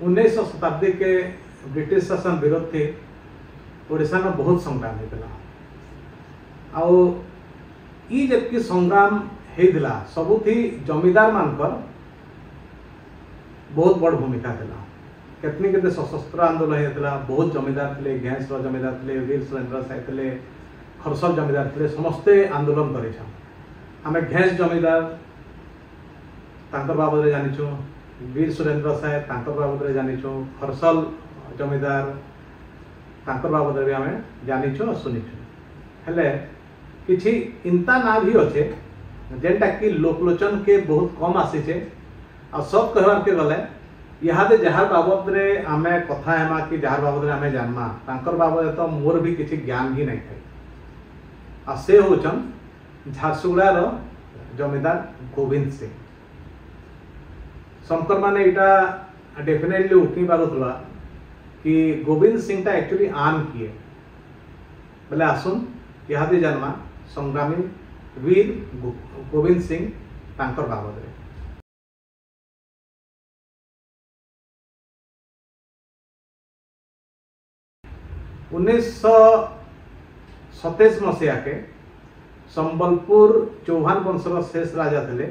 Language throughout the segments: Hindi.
19 शताब्दी के ब्रिटिश शासन विरोध थी ओडिशा में बहुत संग्राम होता आई जबकि संग्राम होता सबुथी जमीदार मानकर बहुत बड़ भूमिका था केतनी केते सशस्त्र आंदोलन होता बहुत जमीदार थे घेंस जमीदार थे वीर सुरेंद्र साय थे खरसल जमीदार थे समस्ते आंदोलन कर आम घेंस जमीदार तांकर बाबद रे जानिछु वीर सुरेंद्र साय तांकर बाबद रे जानिछु खरसल जमीदार तांकर बाबद रे आम जानिछु सुनिछु हेले किछि इंता ना भी अच्छे जेनटा कि लोकलोचन के बहुत कम आसीचे आ सब कहवार के गले इहादे जहार बाबद रे आमे कथा हेमा कि जहार बाबद रे आमे जानमा तांकर बाबद तो मोर भी किछि ज्ञान ही नहीं थाए आ से होचन झारसुगुड़ा रो जमीदार गोविंद सिंह शंकर माने इटा डेफिनेटली उठी पारुथला कि गोविंद सिंह ता एक्चुअली आन किए बोले आसुन इहादे जानमा संग्रामी वीर गोविंद सिंह तांकर बाबद रे 1927 मसीहा के संबलपुर चौहान वंशर शेष राजा थे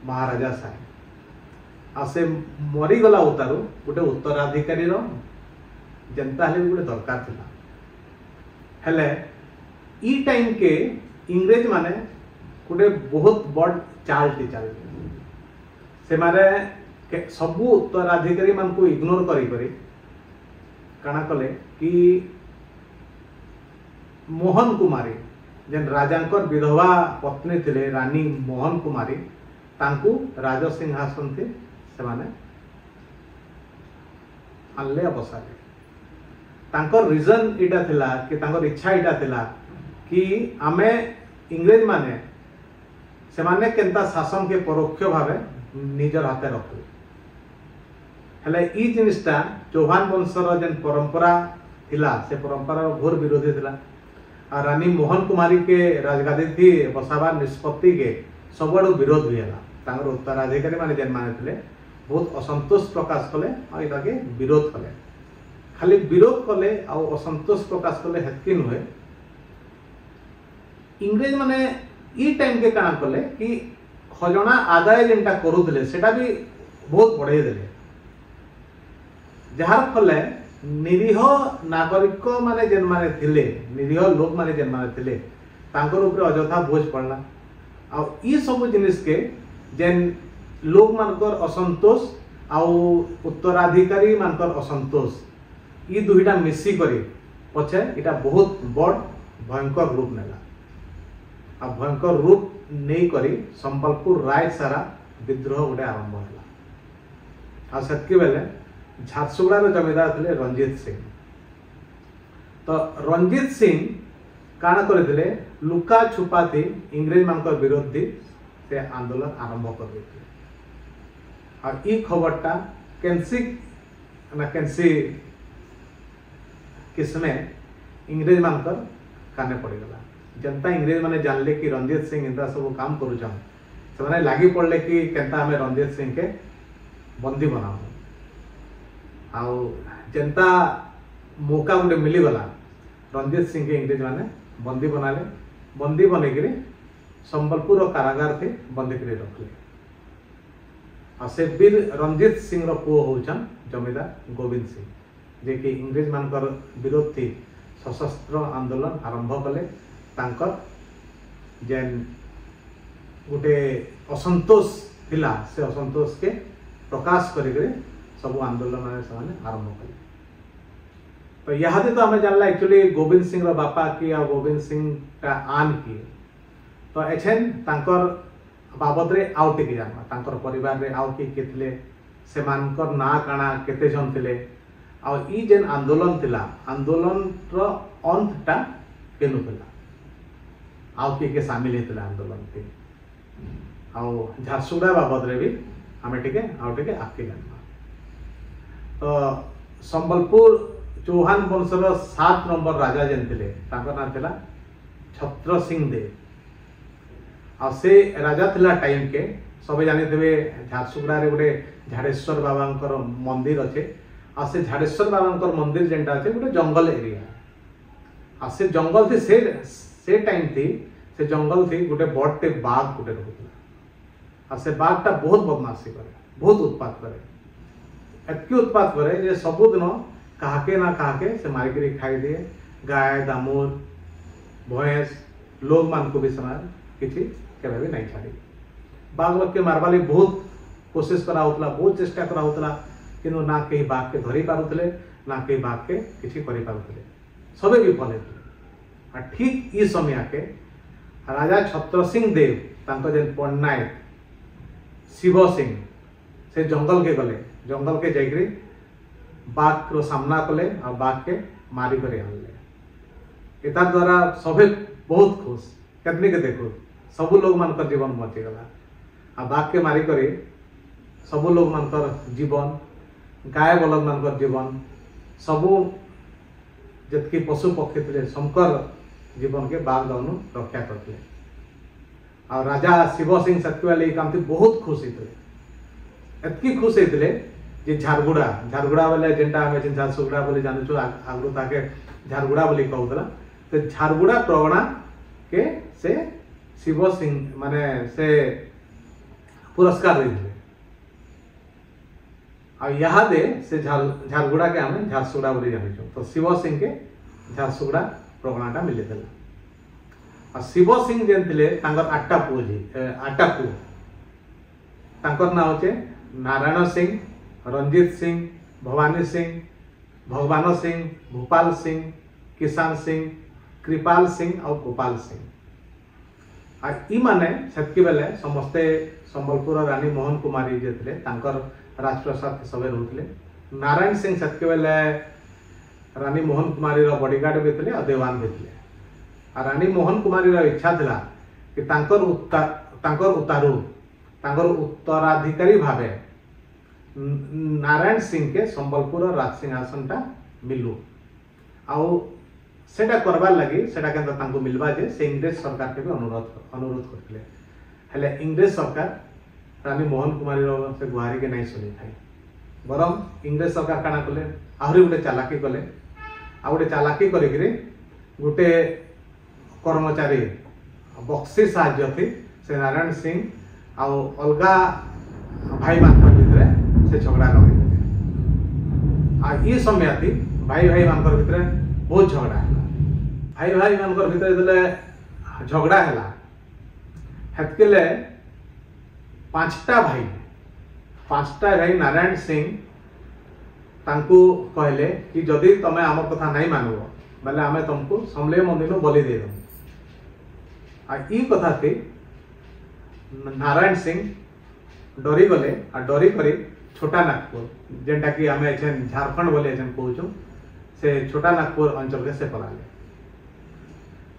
महाराजा साय आ से मरीगला उतारू गोटे उत्तराधिकारी जनता हेले गोटे दरकार थिला हेले ई टाइम के इंग्रेज माने गोटे बहुत बड़ चाल टी चल से मारे सबू उत्तराधिकारी मान को इग्नोर करी काना कले कि मोहन कुमारी जेन राजांकर विधवा पत्नी थिले रानी मोहन कुमारी तांकू राज सिंहासन थे से माने आनले बसाले तांकर रीजन इटा थिला कि तांकर इच्छा इटा थिला कि आमे इंग्रेज माने से माने केंता शासन के परोक्ष भावे निजर हाथे रखु हेले ई जिनिसटा चौहान वंशर जेन परंपरा थिला से परंपरा घोर विरोधी थिला आ रानी मोहन कुमारी के राजगादी थी बसाबार निष्पत्ति के सबुआड़ विरोध हुएला तांकर उत्तराधिकारी माने जेन माने थिले बहुत असंतोष प्रकाश कले आ इटा के विरोध कले खाली विरोध कले आ असंतोष प्रकाश कले हेतकी नुहे इंग्रेज माने ई टाइम के काना कले कि खजना आदाय जेनटा करूथिले सेटा भी बहुत बढ़ाई देले जहार फले निरीह नागरिक माने जेन माने थिले निरीह लोक माने जेन माने थिले तांकर ऊपर अजथा बोझ पड़ला आ ई सब जिनिस के जेन लोक मानकर असंतोष आ उत्तराधिकारी मानकर असंतोष ई दुईटा मिसी करी पछे इटा बहुत बड़ भयंकर रूप नेला आ भयंकर रूप नहीं करी संबलपुर राय सारा विद्रोह गोटे आरंभ होला आ सेतके बेले झारसुगुड़ा जमीदार थे रंजीत सिंह तो रंजीत सिंह काना करथिले लुका छुपा थी इंग्रेज मानकर विरोधी से आंदोलन आरंभ कर देते और ई खबरटा कैंसी ना कैंसी किसमें इंग्रेज मानकर काने पड़गला जनता इंग्रेज माने जानले कि रंजीत सिंह इंदा सब काम करूछन से माने लागी पड़ले कि केंता हमें रंजीत सिंह के बंदी बनाओ आउ जनता मौका गोटे मिलीगला रंजीत सिंह के इंग्रेज माने बंदी बनाले बंदी बनईकि संबलपुर कारागार थे बंदी कर रखले आ से वीर रंजीत सिंह पुओ होचन जमीदार गोविंद सिंह जे कि इंग्रेज मानकर विरोध थी सशस्त्र आंदोलन आरंभ कले तांकर जेन गोटे असंतोष थिला से असंतोष के प्रकाश करिकरे सब आंदोलन आरंभ कले तो यहाँ तो हमें जानला एक्चुअली गोविंद सिंह बापा की आ गोविंद सिंह का आन किए तो एछेन तांकर बाबद रे आउ टिके जानवा तांकर परिवार रे आउ किए थिले से मानकर ना काना केते जन थिले आ ई जेन आंदोलन थिला आंदोलन रो अंतटा केनु थिला आउ के शामिल हेतला आंदोलन के आ झारसुगुड़ा बाबद रे भी हमें टिके आउ टिके आके जानवा तो संबलपुर चौहान वंशर 7 नंबर राजा जेन थिले तांकर नाम थिला छत्र सिंह देव आ से राजा थिला टाइम के सब जानी झारसुगुड़ा रे गोटे झाड़ेश्वर बाबा मंदिर अच्छे आ से झाड़ेश्वर बाबा मंदिर जेनटा अच्छे गोटे जंगल एरिया आ से जंगल थी से टाइम थी से जंगल थी गोटे बड़टे बाघ गोटे रोकला आ से बाघटा बहुत बदमाशी करे बहुत उत्पात करे एतकी उत्पात करे जे सबुदिन काहाके ना काहाके से मारिकरी खाई दिए गाय दामुर भैंस लोग मान को भी समान किसी केबे भी नहीं छाड़ी बाघ के मारवा लगी बहुत कोशिश करा होतला बहुत चेष्टा करा होतला किनु ना कहीं बाघ के धरी पारुतले ना कहीं बाघ के किसी करि पारुतले सबे विफल हेतले आ ठीक ई समय के राजा छत्र सिंह देव तांको जेन पन्नायक शिव सिंह से जंगल के गले जंगल के जाइकरी बाघ रो सामना कले और बाघ के मारी करे आनले एता द्वारा सबे बहुत खुश केतनी के देखो सब लोग मानकर जीवन बची गला आ बाघ के मारी करे सब लोग मानकर जीवन गाय बलद मानकर जीवन सबू जतकी पशु पक्षी थे शंकर जीवन के बाघ दानु रक्षा करते और राजा शिव सिंह सत्यवाली काम थी बहुत खुश होते एतकी खुश होते जे झारगुड़ा झारगुड़ा बोले जेनटा हमें जेन झारसुगुड़ा बोली जानछु आगु ताके झारगुड़ा बोली कहउतला तो झारगुड़ा प्रगणा के से शिव सिंह माने से पुरस्कार देते और यहाँ दे से झारगुड़ा के हमें झारसुगुड़ा बोली जानछु तो शिव सिंह के झारसुगुड़ा प्रगणाटा मिले देला और शिव सिंह जेन थिले तांकर आठटा पुओ जी आठटा पुओ तांकर नाम होचे नारायण सिंह रंजीत सिंह भवानी सिंह भगवान सिंह भूपाल सिंह किसान सिंह कृपाल सिंह और गोपाल सिंह आ ई माने सेतकी बेले समस्ते संबलपुर रानी मोहन कुमारी जे थिले तांकर राजप्रसाद सबे रहउतले नारायण सिंह सेतकी बेले रानी मोहन कुमारी रो बॉडीगार्ड भी थिले और देवान भी थिले आ रानी मोहन कुमारी रो इच्छा थिला कि तांकर उत्तराधिकारी भावे नारायण सिंह के संबलपुर राज सिंहासन टा मिलू आउ सेटा करबार लगी सेटा केंता तांको मिलबा जे से इंग्रेज सरकार के भी अनुरोध करथिले हेले इंग्रेज सरकार रानी मोहन कुमारी रो से गुहारी के नहीं सुनी थाई बरम इंग्रेज सरकार काना कले आहुरी गोटे चालाकी कले आ गोटे चालाकी करिकरी गोटे कर्मचारी बक्सी साहाय्य थी से नारायण सिंह आ अलगा भाई मानकर भितरे से झगड़ा लगे आ ई समय थी भाई भाई मानकर भितरे बहुत झगड़ा है भाई भाई मानकर भितरे जले झगड़ा है हेतकेले पांचटा भाई नारायण सिंह तांको कहले कि जदि तमे आम कथा नहीं मानबो बेले आमे तुमको समले मंदिर बलि दे दो आ ई कथा थी नारायण सिंह डरी गले आ डरी करी छोटा नागपुर जेनटा कि आमे एछन झारखंड बोले एछन कहूछु से छोटा नागपुर अंचल के से पलाले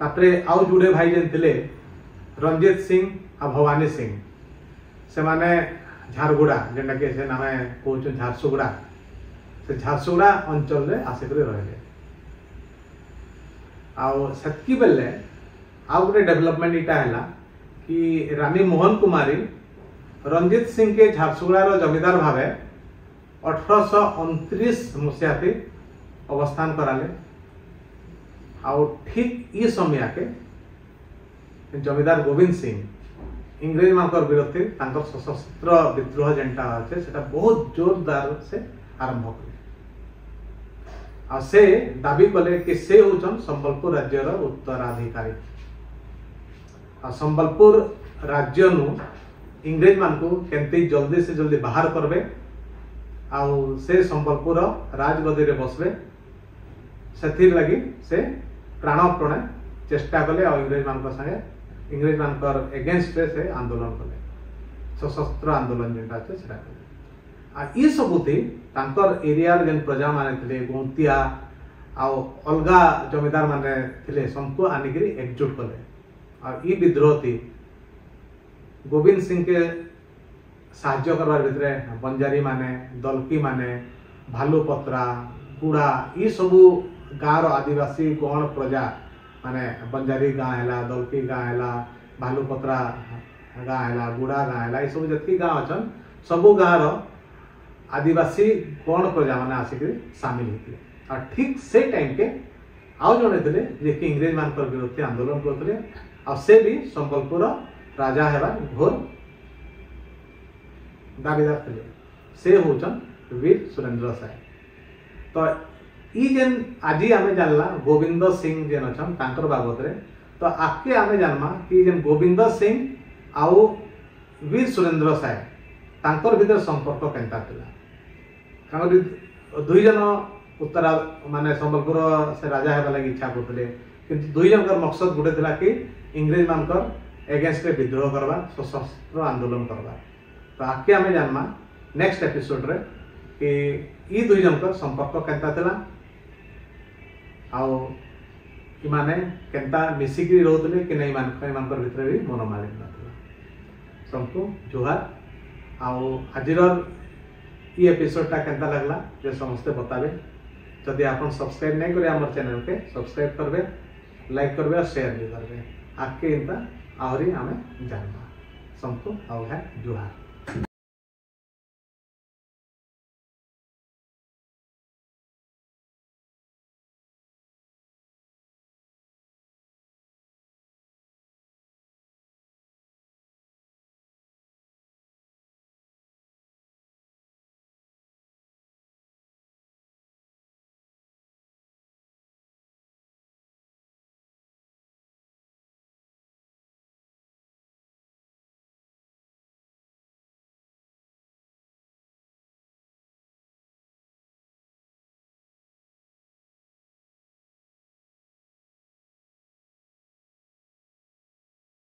तापरे आउ जुड़े भाई जेन थिले रंजीत सिंह आ भवानी सिंह से माने झारगुड़ा जेनटा कि से नामे कहूछु झारसुगुड़ा से झारसुगुड़ा अंचल रे आसिकरे रहले आउ सेतकी बेले आउ गोटे डेवलपमेंट इटा हैला कि रानी मोहन कुमारी रंजीत सिंह के झारसुगुड़ा जमीदार भावे 1829 मसीहा थी अवस्थान कराले आउ ठीक ई समय के जमीदार गोविंद सिंह इंग्रेज मानकर विरोधी तांकर सशस्त्र विद्रोह जेनटा আছে সেটা बहुत जोरदार से आरंभ कले आ से दाबी कले कि से होचन संबलपुर राज्यर उत्तराधिकारी आ संबलपुर राज्य नु इंग्रेज मान को केंती जल्दी से जल्दी बाहर करबे आउ से संबलपुर राजगद्दी रे बसबे सेथिर लगी से प्राणपणे चेष्टा कले आ इंग्रेज मान को संगे इंग्रेज मान पर अगेंस्ट से आंदोलन कले सशस्त्र आंदोलन जेंटा छै सेटा कले आ ई सबुती तांकर एरिया जेन प्रजा माने थिले गोंतिया आ अलगा जमीदार माने थिले सबको आनिकरी एकजुट कले आ ई विद्रोह थी गोविंद सिंह के साहाय्य करवार भितरे बंजारी माने दलकी माने भालुपत्रा गुड़ा ई सबू गाँव आदिवासी गण प्रजा माने बंजारी गाँ है दलकी गाँ है भालुपत्रा गाँ है गुड़ा गाँ है सब जी गाँ अच्छन सबू गाँव आदिवासी गण प्रजा मैंने आसिक सामिल होते और ठीक से टाइम के आउ जड़े थे जे कि इंग्रेज मान विरुद्ध आंदोलन करते और से भी संबलपुर राजा है घोर दाबीदार थे से होचन वीर सुरेंद्र साय। तो ई जेन आज आम जानला गोविंद सिंह जेन अच्छन तांकर बाबद रे तो आके आम जानमा कि जेन गोविंद सिंह आउ वीर सुरेंद्र साय तांकर भीतर संपर्क केनता थिला दुई जन उत्तरा माने संबलपुर से राजा हेबा लगी इच्छा करते किंतु दुई जनकर मकसद गोटे थिला कि इंग्रेज मानकर एगेंस्ट रे विद्रोह करवा सशस्त्र आंदोलन करवा। तो आके आम जानमा नेक्स्ट एपिसोड रे कि ई दुई जनकर संपर्क केनता थिला आउ कि माने केनता मिसिकी रहउतले कि नहीं मानकर भितर भी मनोमालिन्य नथिला। सबको जुहार आउ आजिर ई एपिसोड टा केनता लगला जे समस्ते बताबे जदि आप सब्सक्राइब नहीं करे आमर चैनल के सब्सक्राइब करबे लाइक करबे और शेयर भी करबे आके इंता आहरी आमे जानबा सबको आउ है जुहार।